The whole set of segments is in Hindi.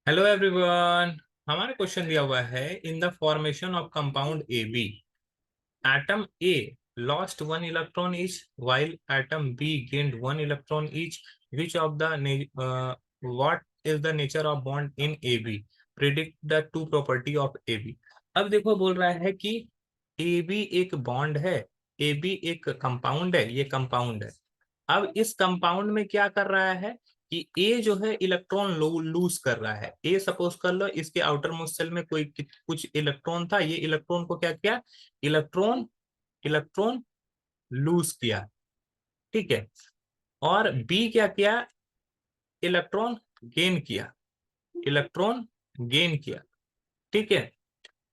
Hello everyone. हमारा क्वेश्चन दिया हुआ है in the formation of compound A B atom A lost one electron each while atom B gained one electron each. Which of the what is the nature of bond in AB? Predict the two property of AB. अब देखो बोल रहा है कि AB एक बॉन्ड है, AB एक कंपाउंड है, ये कंपाउंड है। अब इस कंपाउंड में क्या कर रहा है कि ए जो है इलेक्ट्रॉन लूज कर रहा है। ए सपोज कर लो इसके आउटर मोस्ट सेल में कोई कुछ इलेक्ट्रॉन था, ये इलेक्ट्रॉन को क्या किया, इलेक्ट्रॉन इलेक्ट्रॉन लूज किया। ठीक है। और बी क्या किया, इलेक्ट्रॉन गेन किया, इलेक्ट्रॉन गेन किया। ठीक है।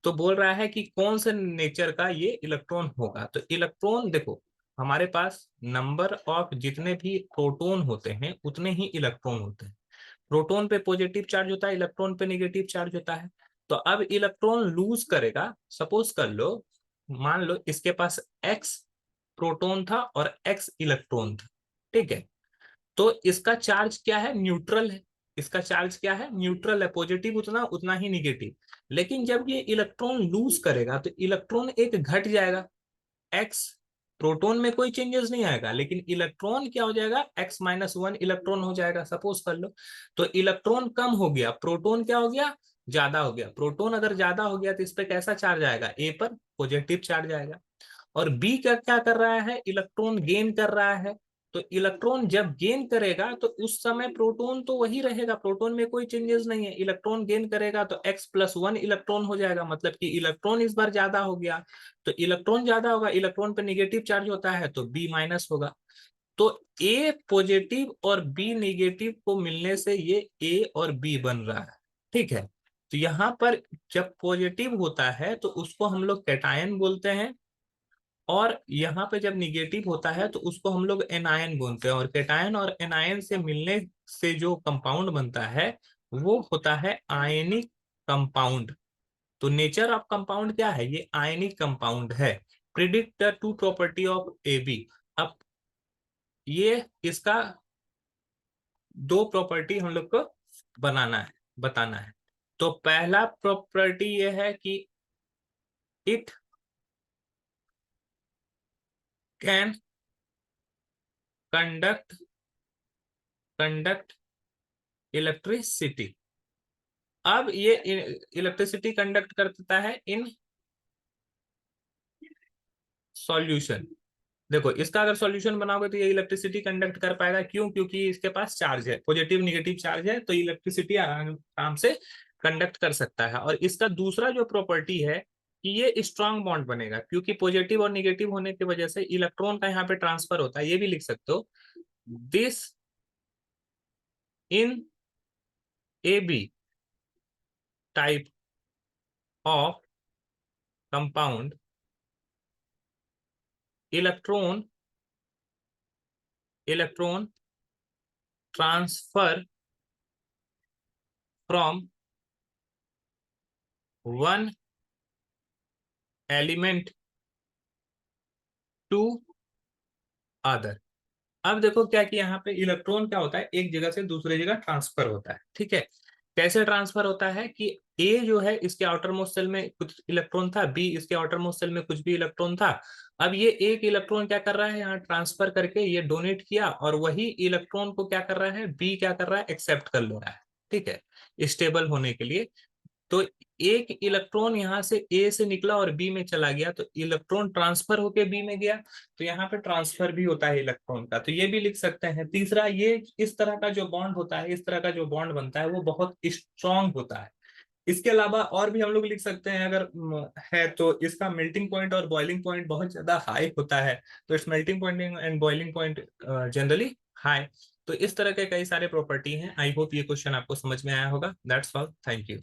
तो बोल रहा है कि कौन से नेचर का ये इलेक्ट्रॉन होगा। तो इलेक्ट्रॉन देखो, हमारे पास नंबर ऑफ जितने भी प्रोटॉन होते हैं उतने ही इलेक्ट्रॉन होते हैं। प्रोटॉन पे पॉजिटिव चार्ज होता है, इलेक्ट्रॉन पे नेगेटिव चार्ज होता है। तो अब इलेक्ट्रॉन लूज करेगा, सपोज कर लो, मान लो इसके पास एक्स प्रोटॉन था और एक्स इलेक्ट्रॉन था। ठीक है। तो इसका चार्ज क्या है, न्यूट्रल है। इसका चार्ज क्या है, न्यूट्रल है। पॉजिटिव उतना उतना ही निगेटिव। लेकिन जब ये इलेक्ट्रॉन लूज करेगा तो इलेक्ट्रॉन एक घट जाएगा। एक्स प्रोटॉन में कोई चेंजेस नहीं आएगा, लेकिन इलेक्ट्रॉन क्या हो जाएगा, x-1 इलेक्ट्रॉन हो जाएगा, सपोज कर लो। तो इलेक्ट्रॉन कम हो गया, प्रोटॉन क्या हो गया, ज्यादा हो गया। प्रोटॉन अगर ज्यादा हो गया तो इस पे कैसा चार्ज आएगा, ए पर पॉजिटिव चार्ज आएगा। और बी क्या क्या कर रहा है, इलेक्ट्रॉन गेन कर रहा है। तो इलेक्ट्रॉन जब गेन करेगा तो उस समय प्रोटॉन तो वही रहेगा, प्रोटॉन में कोई चेंजेस नहीं है। इलेक्ट्रॉन गेन करेगा तो x+1 इलेक्ट्रॉन हो जाएगा, मतलब कि इलेक्ट्रॉन इस बार ज्यादा हो गया। तो इलेक्ट्रॉन ज्यादा होगा, इलेक्ट्रॉन पे निगेटिव चार्ज होता है तो बी माइनस होगा। तो ए पॉजिटिव और बी निगेटिव को मिलने से ये ए और बी बन रहा है। ठीक है। तो यहाँ पर जब पॉजिटिव होता है तो उसको हम लोग कैटायन बोलते हैं, और यहाँ पे जब निगेटिव होता है तो उसको हम लोग एनायन बोलते हैं। और कैटायन और एनायन से मिलने से जो कंपाउंड बनता है वो होता है आयनिक कंपाउंड। तो नेचर ऑफ कंपाउंड क्या है, ये आयनिक कंपाउंड है। Predict the two property of A B. अब ये इसका दो प्रॉपर्टी हम लोग को बनाना है, बताना है। तो पहला प्रॉपर्टी ये है कि it can conduct conduct electricity. अब ये इलेक्ट्रिसिटी कंडक्ट करता है इन सॉल्यूशन। देखो इसका अगर सॉल्यूशन बनाओगे तो ये इलेक्ट्रिसिटी कंडक्ट कर पाएगा। क्यों, क्योंकि इसके पास चार्ज है, पॉजिटिव निगेटिव चार्ज है, तो इलेक्ट्रिसिटी आराम से कंडक्ट कर सकता है। और इसका दूसरा जो प्रॉपर्टी है कि ये स्ट्रांग बॉन्ड बनेगा, क्योंकि पॉजिटिव और निगेटिव होने की वजह से इलेक्ट्रॉन का यहाँ पे ट्रांसफर होता है। ये भी लिख सकते हो, this in A B type of compound electron electron transfer from one element to other. अब देखो क्या कि यहाँ पे इलेक्ट्रॉन क्या होता है, एक जगह से दूसरी जगह ट्रांसफर होता है। ठीक है। कैसे ट्रांसफर होता है कि ए जो है इसके आउटर मोस्ट सेल में कुछ इलेक्ट्रॉन था, बी इसके आउटर मोस्ट सेल में कुछ भी इलेक्ट्रॉन था। अब ये एक इलेक्ट्रॉन क्या कर रहा है, यहाँ ट्रांसफर करके ये डोनेट किया, और वही इलेक्ट्रॉन को क्या कर रहा है, बी क्या कर रहा है, एक्सेप्ट कर ले रहा है। ठीक है, स्टेबल होने के लिए। तो एक इलेक्ट्रॉन यहाँ से ए से निकला और बी में चला गया, तो इलेक्ट्रॉन ट्रांसफर होके बी में गया। तो यहाँ पे ट्रांसफर भी होता है इलेक्ट्रॉन का, तो ये भी लिख सकते हैं। तीसरा, ये इस तरह का जो बॉन्ड होता है, इस तरह का जो बॉन्ड बनता है वो बहुत स्ट्रांग होता है। इसके अलावा और भी हम लोग लिख सकते हैं अगर है तो, इसका मेल्टिंग पॉइंट और बॉइलिंग पॉइंट बहुत ज्यादा हाई होता है। तो it's melting point and boiling point generally high. तो इस तरह के कई सारे प्रॉपर्टी हैं। आई होप ये क्वेश्चन आपको समझ में आया होगा। That's all, thank you.